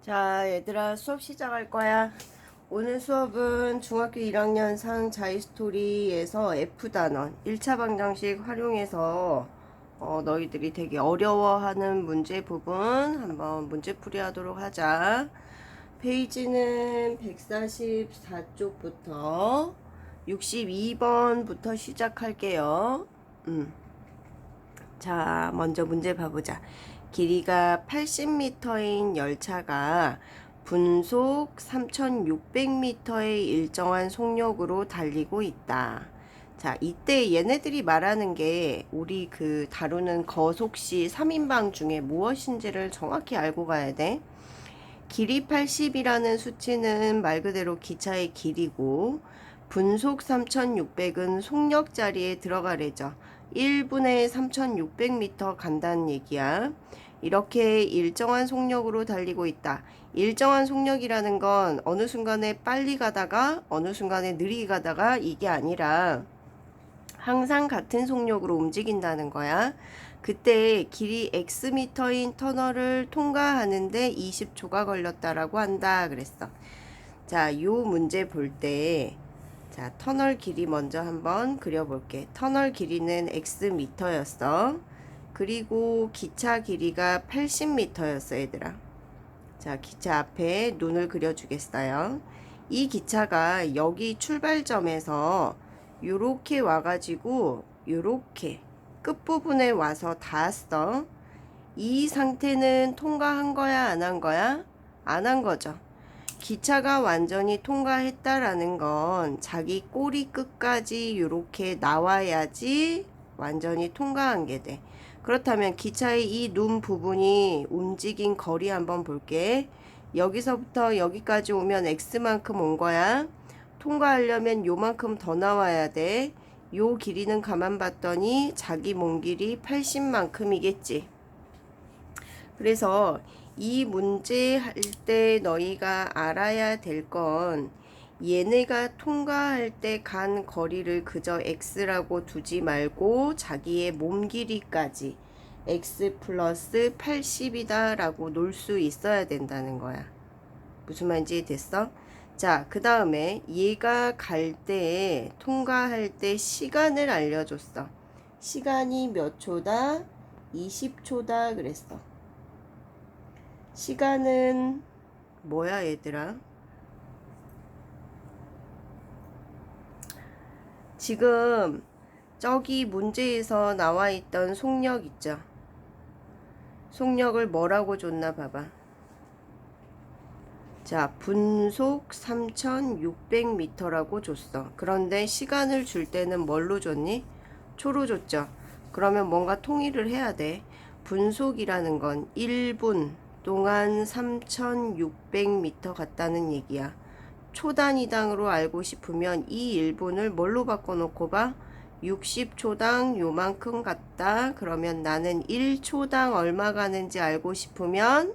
자, 얘들아, 수업 시작할 거야. 오늘 수업은 중학교 1학년상 자이스토리에서 F단원 1차 방정식 활용해서 너희들이 되게 어려워하는 문제 부분 한번 문제풀이 하도록 하자. 페이지는 144쪽부터 62번부터 시작할게요. 자, 먼저 문제 봐보자. 길이가 80m인 열차가 분속 3600m의 일정한 속력으로 달리고 있다. 자, 이때 얘네들이 말하는 게 우리 다루는 거속시 3인방 중에 무엇인지를 정확히 알고 가야 돼. 길이 80이라는 수치는 말 그대로 기차의 길이고 분속 3600은 속력 자리에 들어가래죠. 1분에 3600m 간다는 얘기야. 이렇게 일정한 속력으로 달리고 있다. 일정한 속력이라는 건 어느 순간에 빨리 가다가 어느 순간에 느리게 가다가 이게 아니라 항상 같은 속력으로 움직인다는 거야. 그때 길이 X미터인 터널을 통과하는데 20초가 걸렸다라고 한다 그랬어. 자, 요 문제 볼 때, 자, 터널 길이 먼저 한번 그려볼게. 터널 길이는 X미터였어. 그리고 기차 길이가 80미터였어, 얘들아. 자, 기차 앞에 눈을 그려주겠어요. 이 기차가 여기 출발점에서 요렇게 와가지고 요렇게 끝부분에 와서 닿았어. 이 상태는 통과한 거야, 안 한 거야? 안 한 거죠. 기차가 완전히 통과했다라는 건 자기 꼬리 끝까지 요렇게 나와야지 완전히 통과한 게 돼. 그렇다면 기차의 이 눈 부분이 움직인 거리 한번 볼게. 여기서부터 여기까지 오면 X만큼 온 거야. 통과하려면 요만큼 더 나와야 돼. 요 길이는 가만 봤더니 자기 몸 길이 80만큼이겠지. 그래서 이 문제 할 때 너희가 알아야 될 건 얘네가 통과할 때 간 거리를 그저 x라고 두지 말고 자기의 몸 길이까지 x 플러스 80이다 라고 놓을 수 있어야 된다는 거야. 무슨 말인지 됐어? 자, 그 다음에 얘가 갈 때 통과할 때 시간을 알려줬어. 시간이 몇 초다? 20초다 그랬어. 시간은 뭐야 얘들아? 지금 저기 문제에서 나와 있던 속력 있죠? 속력을 뭐라고 줬나 봐봐. 자, 분속 3600m라고 줬어. 그런데 시간을 줄 때는 뭘로 줬니? 초로 줬죠. 그러면 뭔가 통일을 해야 돼. 분속이라는 건 1분 동안 3600m 갔다는 얘기야. 초 단위당으로 알고 싶으면 이 1분을 뭘로 바꿔놓고 봐? 60초당 요만큼 갔다. 그러면 나는 1초당 얼마 가는지 알고 싶으면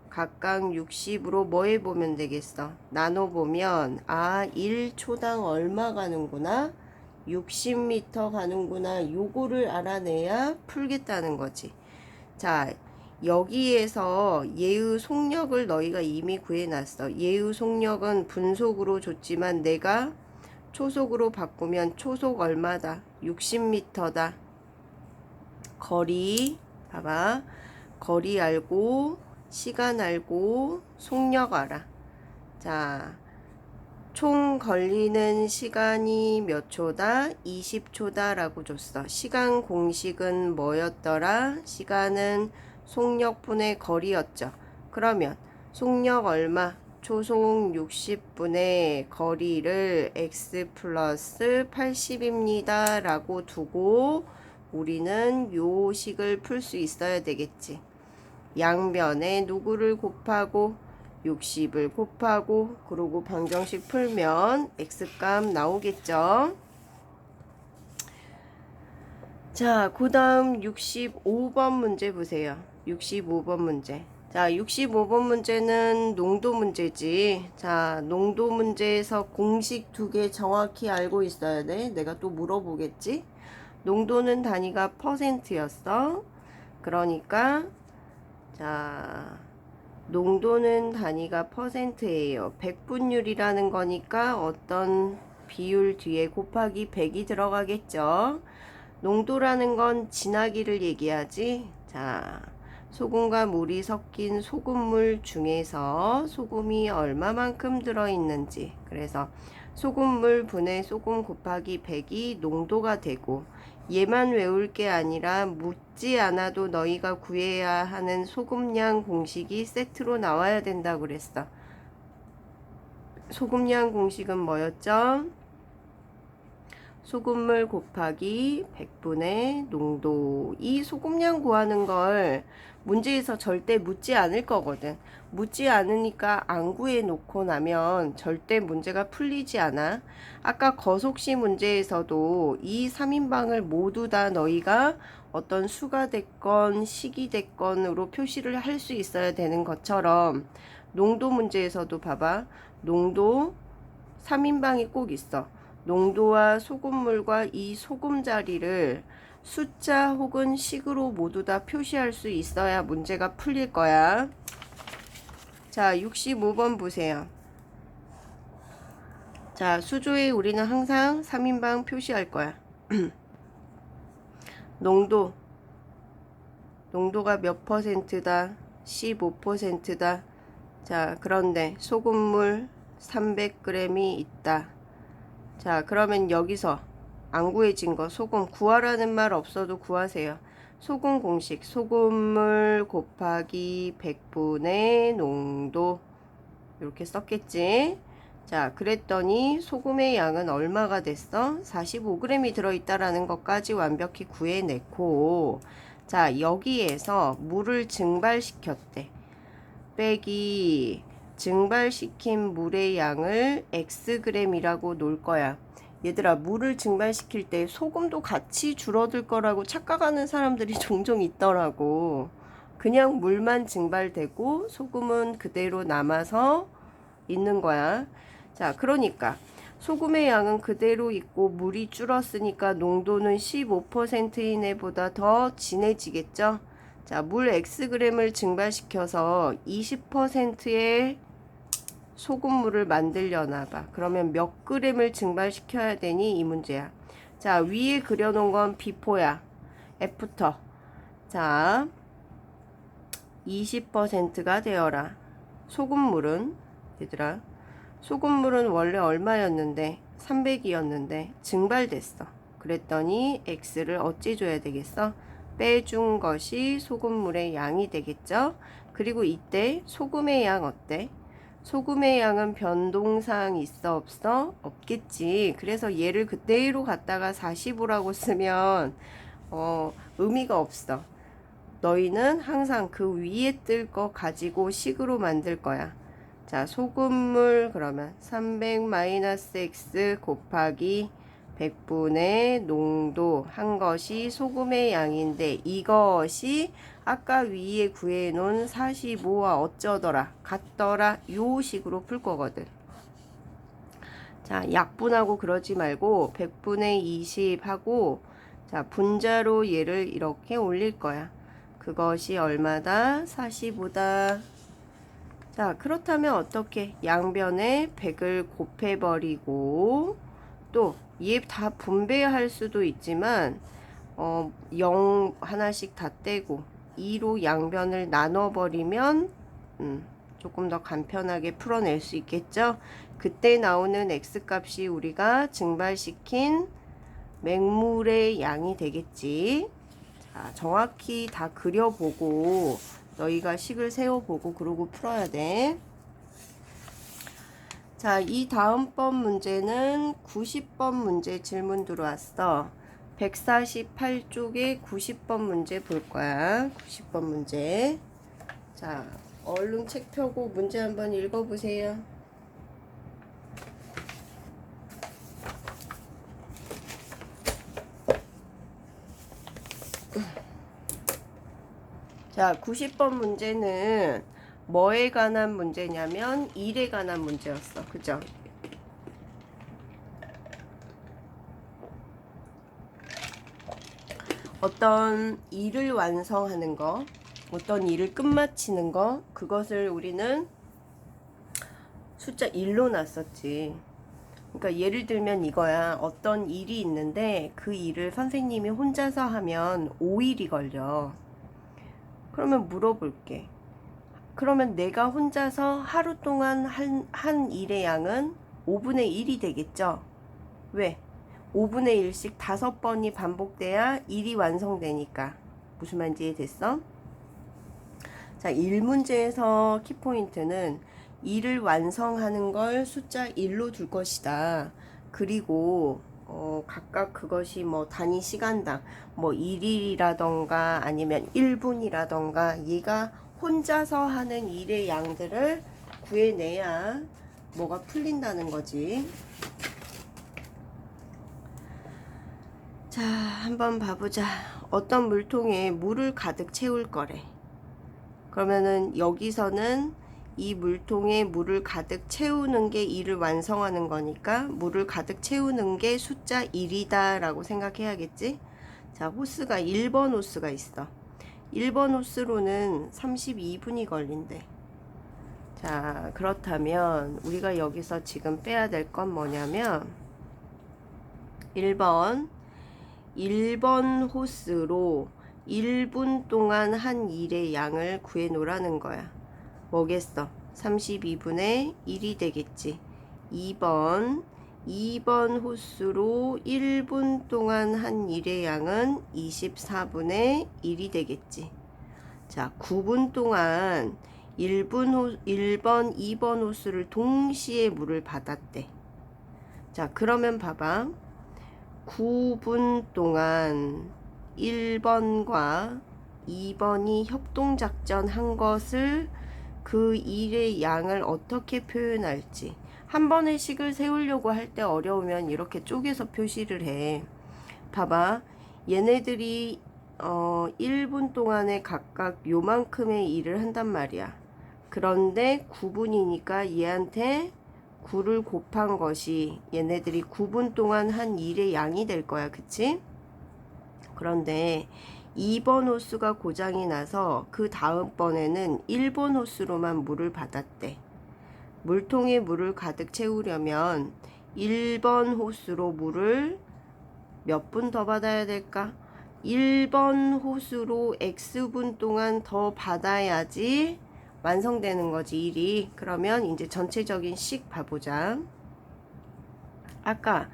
각각 60으로 뭐 해보면 되겠어? 나눠보면 1초당 얼마 가는구나? 60m 가는구나. 요거를 알아내야 풀겠다는 거지. 자, 여기에서 얘의 속력을 너희가 이미 구해놨어. 얘의 속력은 분속으로 줬지만 내가 초속으로 바꾸면 초속 얼마다? 60m다. 거리, 봐봐. 거리 알고, 시간 알고, 속력 알아. 자, 총 걸리는 시간이 몇 초다? 20초다 라고 줬어. 시간 공식은 뭐였더라? 시간은 속력분의 거리였죠. 그러면 속력 얼마? 초속 60분의 거리를 x 플러스 80입니다 라고 두고 우리는 요 식을 풀 수 있어야 되겠지. 양변에 누구를 곱하고 60을 곱하고 그러고 방정식 풀면 x값 나오겠죠. 자, 그 다음 65번 문제 보세요. 65번 문제. 자, 65번 문제는 농도 문제지. 자, 농도 문제에서 공식 두 개 정확히 알고 있어야 돼. 내가 또 물어보겠지. 농도는 단위가 %였어. 그러니까 자, 농도는 단위가 퍼센트예요. 백분율이라는 거니까 어떤 비율 뒤에 곱하기 100이 들어가겠죠. 농도라는 건 진하기를 얘기하지. 자, 소금과 물이 섞인 소금물 중에서 소금이 얼마만큼 들어있는지. 그래서 소금물 분의 소금 곱하기 100이 농도가 되고, 얘만 외울 게 아니라 묻지 않아도 너희가 구해야 하는 소금량 공식이 세트로 나와야 된다고 그랬어. 소금량 공식은 뭐였죠? 소금물 곱하기 100분의 농도. 이 소금량 구하는 걸 문제에서 절대 묻지 않을 거거든. 묻지 않으니까 안 구해 놓고 나면 절대 문제가 풀리지 않아. 아까 거속시 문제에서도 이 3인방을 모두 다 너희가 어떤 수가 됐건 식이 됐건으로 표시를 할 수 있어야 되는 것처럼 농도 문제에서도 봐봐. 농도 3인방이 꼭 있어. 농도와 소금물과 이 소금자리를 숫자 혹은 식으로 모두 다 표시할 수 있어야 문제가 풀릴 거야. 자, 65번 보세요. 자, 수조에 우리는 항상 3인방 표시할 거야. 농도가 몇 퍼센트다? 15%다. 자, 그런데 소금물 300g이 있다. 자, 그러면 여기서 안 구해진 거 소금 구하라는 말 없어도 구하세요. 소금 공식 소금물 곱하기 100분의 농도 이렇게 썼겠지. 자, 그랬더니 소금의 양은 얼마가 됐어? 45g이 들어있다라는 것까지 완벽히 구해냈고, 자, 여기에서 물을 증발시켰대. 빼기 증발시킨 물의 양을 xg이라고 놓을 거야. 얘들아, 물을 증발시킬 때 소금도 같이 줄어들 거라고 착각하는 사람들이 종종 있더라고. 그냥 물만 증발되고 소금은 그대로 남아서 있는 거야. 자, 그러니까 소금의 양은 그대로 있고 물이 줄었으니까 농도는 15% 이내보다 더 진해지겠죠. 자, 물 xg을 증발시켜서 20%의 소금물을 만들려나 봐. 그러면 몇 g을 증발시켜야 되니? 이 문제야. 자, 위에 그려놓은 건 비포야. 애프터. 자, 20%가 되어라. 소금물은, 얘들아, 소금물은 원래 얼마였는데? 300이었는데 증발됐어. 그랬더니 x를 어찌 줘야 되겠어? 빼준 것이 소금물의 양이 되겠죠? 그리고 이때 소금의 양 어때? 소금의 양은 변동사항 있어 없어? 없겠지. 그래서 얘를 그대로 갖다가 45라고 쓰면 의미가 없어. 너희는 항상 그 위에 뜰 거 가지고 식으로 만들 거야. 자, 소금물 그러면 300-x 곱하기 100분의 농도 한 것이 소금의 양인데, 이것이 아까 위에 구해놓은 45와 어쩌더라 같더라 요 식으로 풀 거거든. 자, 약분하고 그러지 말고 100분의 20 하고, 자, 분자로 얘를 이렇게 올릴 거야. 그것이 얼마다? 45다. 자, 그렇다면 어떻게? 양변에 100을 곱해버리고, 또 얘 다 분배할 수도 있지만 0 하나씩 다 떼고 2로 양변을 나눠버리면 조금 더 간편하게 풀어낼 수 있겠죠. 그때 나오는 x값이 우리가 증발시킨 맹물의 양이 되겠지. 자, 정확히 다 그려보고 너희가 식을 세워보고 그러고 풀어야 돼. 자, 이 다음번 문제는 90번 문제 질문 들어왔어. 148쪽에 90번 문제 볼 거야. 90번 문제. 자, 얼른 책 펴고 문제 한번 읽어보세요. 자, 90번 문제는 뭐에 관한 문제냐면 일에 관한 문제였어. 그죠? 어떤 일을 완성하는 거, 어떤 일을 끝마치는 거, 그것을 우리는 숫자 1로 놨었지. 그러니까 예를 들면 이거야. 어떤 일이 있는데 그 일을 선생님이 혼자서 하면 5일이 걸려. 그러면 물어볼게. 그러면 내가 혼자서 하루 동안 한 일의 양은 5분의 1이 되겠죠? 왜? 5분의 1씩 5번이 반복돼야 일이 완성되니까. 무슨 말인지 이해됐어? 자, 1문제에서 키포인트는 일을 완성하는 걸 숫자 1로 둘 것이다. 그리고 각각 그것이 뭐 단위 시간당 뭐 1일이라던가 아니면 1분이라던가 얘가 혼자서 하는 일의 양들을 구해내야 뭐가 풀린다는 거지. 자, 한번 봐보자. 어떤 물통에 물을 가득 채울 거래. 그러면은 여기서는 이 물통에 물을 가득 채우는 게 일을 완성하는 거니까 물을 가득 채우는 게 숫자 1이다 라고 생각해야겠지. 자, 호스가 1번 호스가 있어. 1번 호스로는 32분이 걸린대. 자, 그렇다면 우리가 여기서 지금 빼야 될 건 뭐냐면 1번 호스로 1분 동안 한 일의 양을 구해 놓으라는 거야. 뭐겠어? 32분의 1이 되겠지. 2번 호스로 1분 동안 한 일의 양은 24분의 1이 되겠지. 자, 9분 동안 1번, 2번 호스를 동시에 물을 받았대. 자, 그러면 봐봐. 9분 동안 1번과 2번이 협동작전 한 것을 그 일의 양을 어떻게 표현할지. 한 번의 식을 세우려고 할 때 어려우면 이렇게 쪼개서 표시를 해. 봐봐. 얘네들이 1분 동안에 각각 요만큼의 일을 한단 말이야. 그런데 9분이니까 얘한테 9를 곱한 것이 얘네들이 9분 동안 한 일의 양이 될 거야. 그치? 그런데 2번 호수가 고장이 나서 그 다음번에는 1번 호수로만 물을 받았대. 물통에 물을 가득 채우려면 1번 호수로 물을 몇 분 더 받아야 될까? 1번 호수로 X분 동안 더 받아야지 완성되는 거지, 일이. 그러면 이제 전체적인 식 봐보자. 아까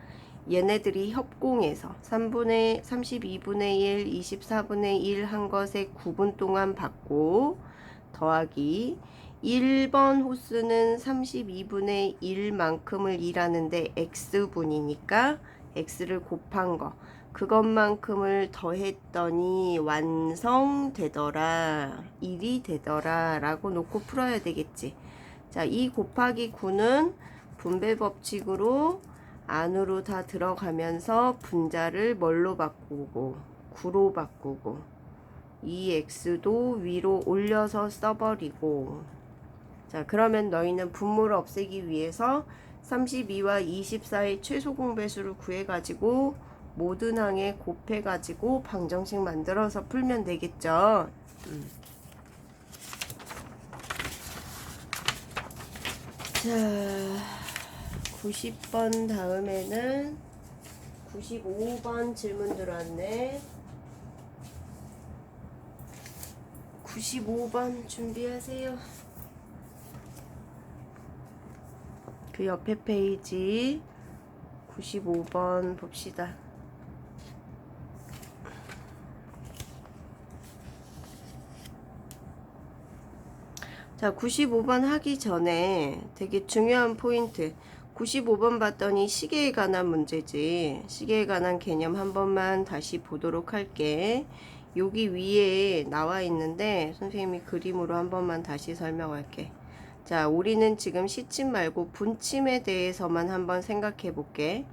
얘네들이 협공해서 32분의 1, 24분의 1 한 것에 9분 동안 받고 더하기 1번 호수는 32분의 1만큼을 일하는데 X분이니까 X를 곱한 거. 그것만큼을 더했더니 완성되더라. 1이 되더라. 라고 놓고 풀어야 되겠지. 자, 2 곱하기 9는 분배 법칙으로 안으로 다 들어가면서 분자를 뭘로 바꾸고 9로 바꾸고 이 x도 위로 올려서 써버리고. 자, 그러면 너희는 분모를 없애기 위해서 32와 24의 최소 공배수를 구해가지고 모든 항에 곱해가지고 방정식 만들어서 풀면 되겠죠. 자, 90번 다음에는 95번 질문 들어왔네. 95번 준비하세요. 그 옆에 페이지 95번 봅시다. 자, 95번 하기 전에 되게 중요한 포인트. 95번 봤더니 시계에 관한 문제지. 시계에 관한 개념 한 번만 다시 보도록 할게. 여기 위에 나와 있는데 선생님이 그림으로 한 번만 다시 설명할게. 자, 우리는 지금 시침 말고 분침에 대해서만 한번 생각해 볼게.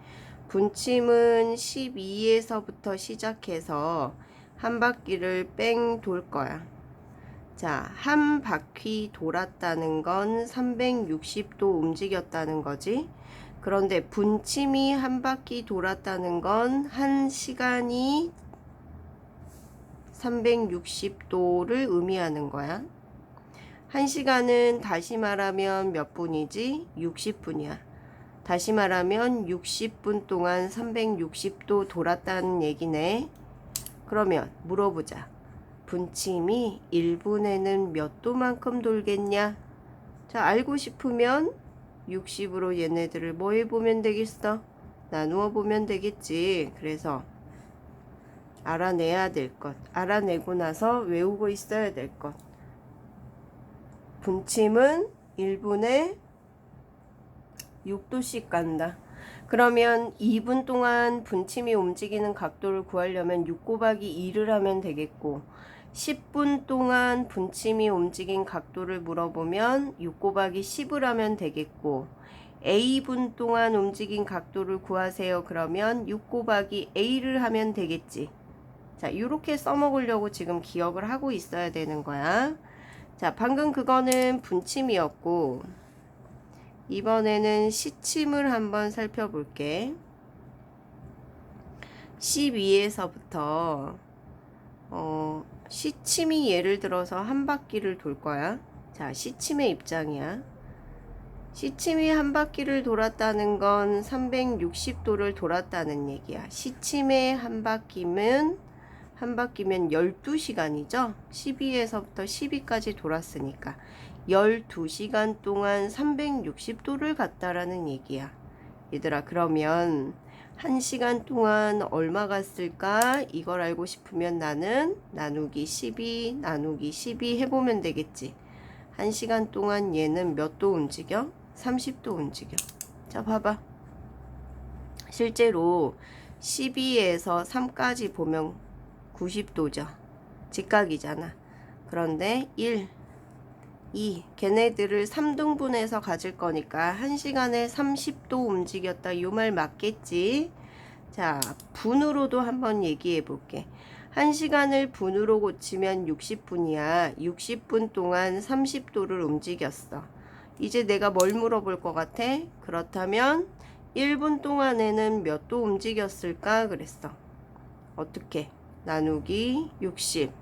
분침은 12에서부터 시작해서 한 바퀴를 뺑 돌 거야. 자, 한 바퀴 돌았다는 건 360도 움직였다는 거지. 그런데 분침이 한 바퀴 돌았다는 건 한 시간이 360도를 의미하는 거야. 1시간은 다시 말하면 몇 분이지? 60분이야. 다시 말하면 60분 동안 360도 돌았다는 얘기네. 그러면 물어보자. 분침이 1분에는 몇 도만큼 돌겠냐? 자, 알고 싶으면 60으로 얘네들을 뭐 해보면 되겠어? 나누어 보면 되겠지. 그래서 알아내야 될 것, 알아내고 나서 외우고 있어야 될 것. 분침은 1분에 6도씩 간다. 그러면 2분 동안 분침이 움직이는 각도를 구하려면 6 곱하기 2를 하면 되겠고, 10분 동안 분침이 움직인 각도를 물어보면 6 곱하기 10을 하면 되겠고, A분 동안 움직인 각도를 구하세요. 그러면 6 곱하기 A를 하면 되겠지. 자, 이렇게 써먹으려고 지금 기억을 하고 있어야 되는 거야. 자, 방금 그거는 분침이었고, 이번에는 시침을 한번 살펴볼게. 12에서부터 시침이 예를 들어서 한 바퀴를 돌 거야. 자, 시침의 입장이야. 시침이 한 바퀴를 돌았다는 건 360도를 돌았다는 얘기야. 시침의 한 바퀴면 12시간이죠. 12에서부터 12까지 돌았으니까 12시간 동안 360도를 갔다라는 얘기야. 얘들아, 그러면 1시간 동안 얼마 갔을까? 이걸 알고 싶으면 나는 나누기 12 해보면 되겠지. 1시간 동안 얘는 몇 도 움직여? 30도 움직여. 자, 봐봐. 실제로 12에서 3까지 보면 90도죠. 직각이잖아. 그런데 1, 2, 걔네들을 3등분해서 가질 거니까 1시간에 30도 움직였다. 요 말 맞겠지? 자, 분으로도 한번 얘기해 볼게. 1시간을 분으로 고치면 60분이야. 60분 동안 30도를 움직였어. 이제 내가 뭘 물어볼 것 같아? 그렇다면 1분 동안에는 몇 도 움직였을까? 그랬어. 어떻게? 나누기 60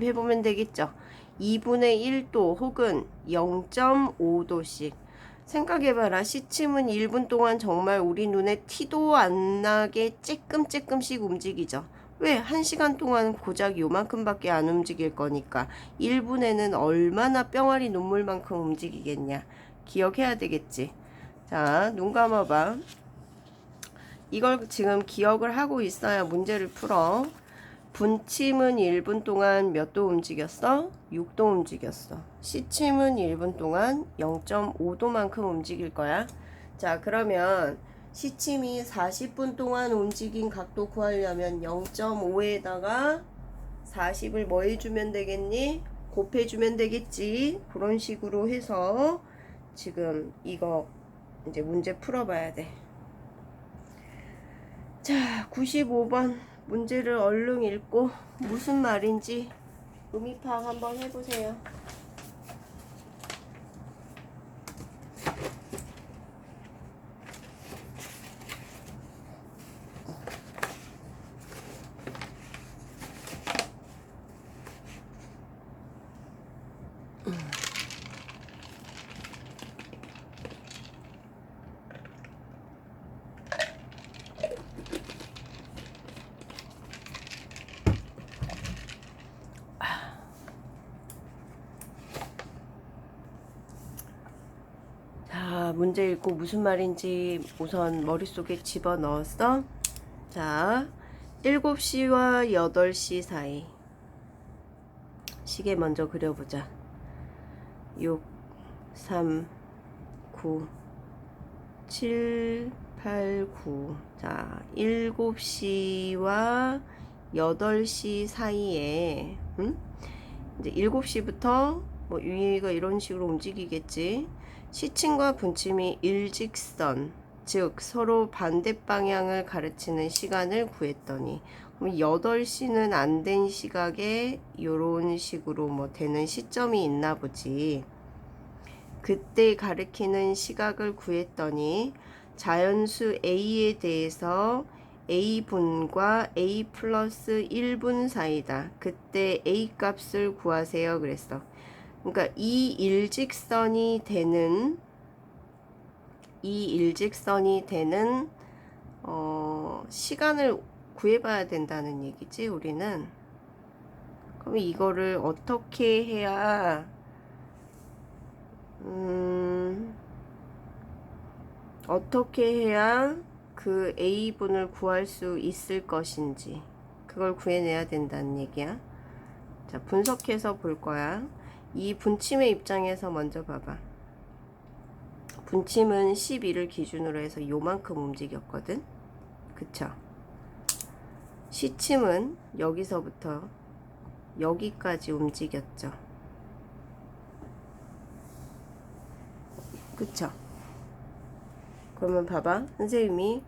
해보면 되겠죠. 2분의 1도 혹은 0.5도씩 생각해봐라. 시침은 1분 동안 정말 우리 눈에 티도 안 나게 쬐끔씩 움직이죠. 왜? 1시간 동안 고작 요만큼밖에 안 움직일 거니까 1분에는 얼마나 뿅아리 눈물만큼 움직이겠냐. 기억해야 되겠지. 자, 눈 감아봐. 이걸 지금 기억을 하고 있어야 문제를 풀어. 분침은 1분 동안 몇 도 움직였어? 6도 움직였어. 시침은 1분 동안 0.5도만큼 움직일 거야. 자, 그러면 시침이 40분 동안 움직인 각도 구하려면 0.5에다가 40을 뭐 해주면 되겠니? 곱해주면 되겠지. 그런 식으로 해서 지금 이거 이제 문제 풀어봐야 돼. 자, 95번 문제를 얼른 읽고 무슨 말인지 의미 파악 한번 해보세요. 자, 문제 읽고 무슨 말인지 우선 머릿속에 집어넣었어. 자, 7시와 8시 사이 시계 먼저 그려보자. 6, 3, 9, 7, 8, 9. 자, 7시와 8시 사이에 이제 7시부터 뭐 위가 이런 식으로 움직이겠지. 시침과 분침이 일직선, 즉 서로 반대 방향을 가르치는 시간을 구했더니, 그럼 8시는 안 된 시각에 이런 식으로 뭐 되는 시점이 있나 보지. 그때 가리키는 시각을 구했더니 자연수 A에 대해서 A분과 A 플러스 1분 사이다. 그때 A 값을 구하세요. 그랬어. 그러니까 이 일직선이 되는 시간을 구해봐야 된다는 얘기지, 우리는. 그럼 이거를 어떻게 해야 그 A분을 구할 수 있을 것인지 그걸 구해내야 된다는 얘기야. 자, 분석해서 볼 거야. 이 분침의 입장에서 먼저 봐봐. 분침은 12를 기준으로 해서 요만큼 움직였거든. 그쵸? 시침은 여기서부터 여기까지 움직였죠. 그쵸? 그러면 봐봐. 선생님이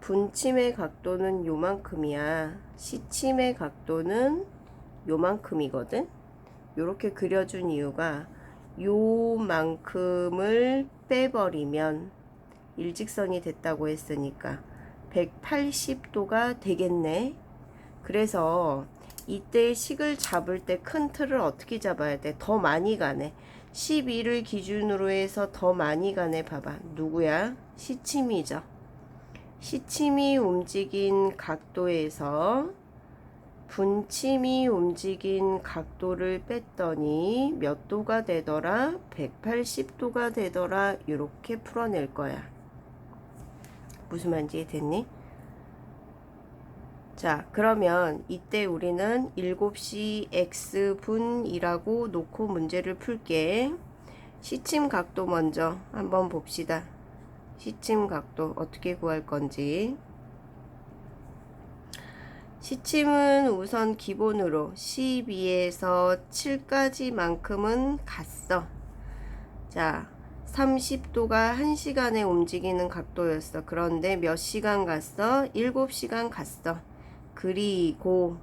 분침의 각도는 요만큼이야. 시침의 각도는 요만큼이거든. 요렇게 그려준 이유가 요만큼을 빼버리면 일직선이 됐다고 했으니까 180도가 되겠네. 그래서 이때 식을 잡을 때 큰 틀을 어떻게 잡아야 돼? 더 많이 가네. 12를 기준으로 해서 더 많이 가네. 봐봐. 누구야? 시침이죠. 시침이 움직인 각도에서 분침이 움직인 각도를 뺐더니 몇 도가 되더라? 180도가 되더라. 이렇게 풀어낼 거야. 무슨 말인지 됐니? 자, 그러면 이때 우리는 7시 x분이라고 놓고 문제를 풀게. 시침 각도 먼저 한번 봅시다. 시침 각도 어떻게 구할 건지. 시침은 우선 기본으로 12에서 7까지만큼은 갔어. 자, 30도가 1시간에 움직이는 각도였어. 그런데 몇 시간 갔어? 7시간 갔어. 그리고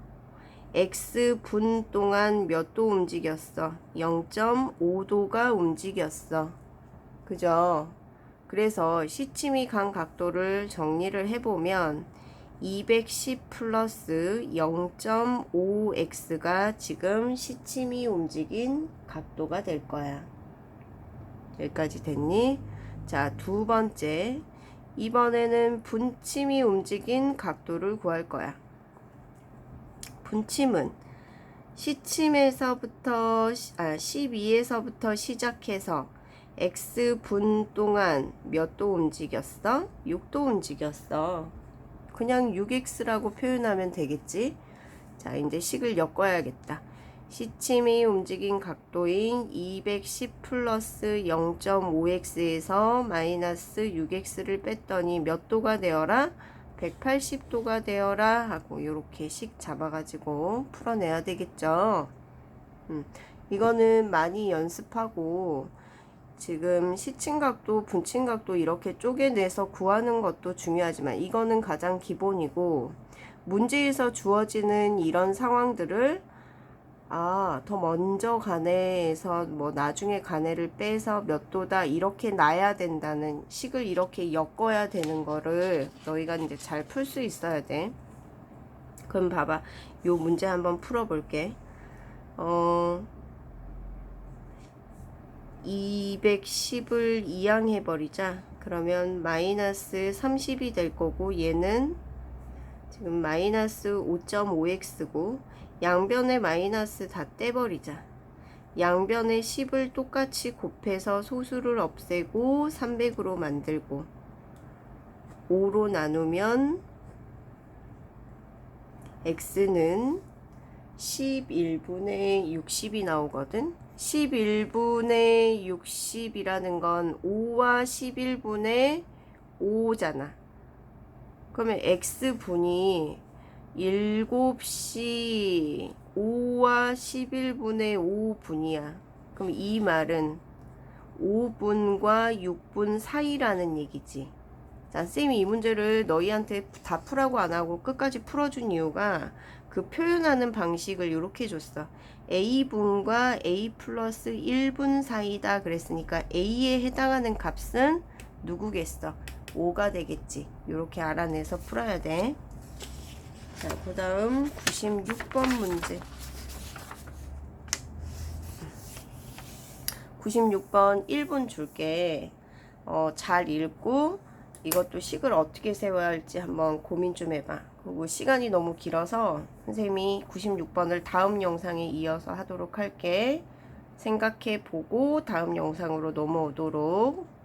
X분 동안 몇 도 움직였어? 0.5도가 움직였어. 그죠? 그래서 시침이 간 각도를 정리를 해보면 210 플러스 0.5x가 지금 시침이 움직인 각도가 될 거야. 여기까지 됐니? 자, 두 번째. 이번에는 분침이 움직인 각도를 구할 거야. 분침은 시침에서부터 12에서부터 시작해서 x분 동안 몇 도 움직였어? 6도 움직였어. 그냥 6x라고 표현하면 되겠지. 자, 이제 식을 엮어야겠다. 시침이 움직인 각도인 210 플러스 0.5x에서 마이너스 6x를 뺐더니 몇 도가 되어라? 180도가 되어라 하고 이렇게 식 잡아가지고 풀어내야 되겠죠. 이거는 많이 연습하고 지금 시침각도, 분침각도 이렇게 쪼개내서 구하는 것도 중요하지만 이거는 가장 기본이고, 문제에서 주어지는 이런 상황들을 더 먼저 가내에서 뭐 나중에 가내를 빼서 몇 도다 이렇게 놔야 된다는, 식을 이렇게 엮어야 되는 거를 너희가 이제 잘 풀 수 있어야 돼. 그럼 봐봐. 요 문제 한번 풀어볼게. 210을 이항해버리자. 그러면 마이너스 30이 될 거고, 얘는 지금 마이너스 5.5x고 양변에 마이너스 다 떼버리자. 양변에 10을 똑같이 곱해서 소수를 없애고 300으로 만들고 5로 나누면 x는 11분의 60이 나오거든. 11분의 60이라는 건 5와 11분의 5잖아. 그러면 x분이 7시 5와 11분의 5분이야. 그럼 이 말은 5분과 6분 사이라는 얘기지. 자, 쌤이 이 문제를 너희한테 다 풀라고 안 하고 끝까지 풀어준 이유가 그 표현하는 방식을 이렇게 줬어. A분과 A 플러스 1분 사이다 그랬으니까 A에 해당하는 값은 누구겠어? 5가 되겠지. 이렇게 알아내서 풀어야 돼. 자, 그 다음 96번 문제. 96번 1분 줄게. 잘 읽고 이것도 식을 어떻게 세워야 할지 한번 고민 좀 해봐. 그리고 시간이 너무 길어서 선생님이 96번을 다음 영상에 이어서 하도록 할게. 생각해 보고 다음 영상으로 넘어오도록.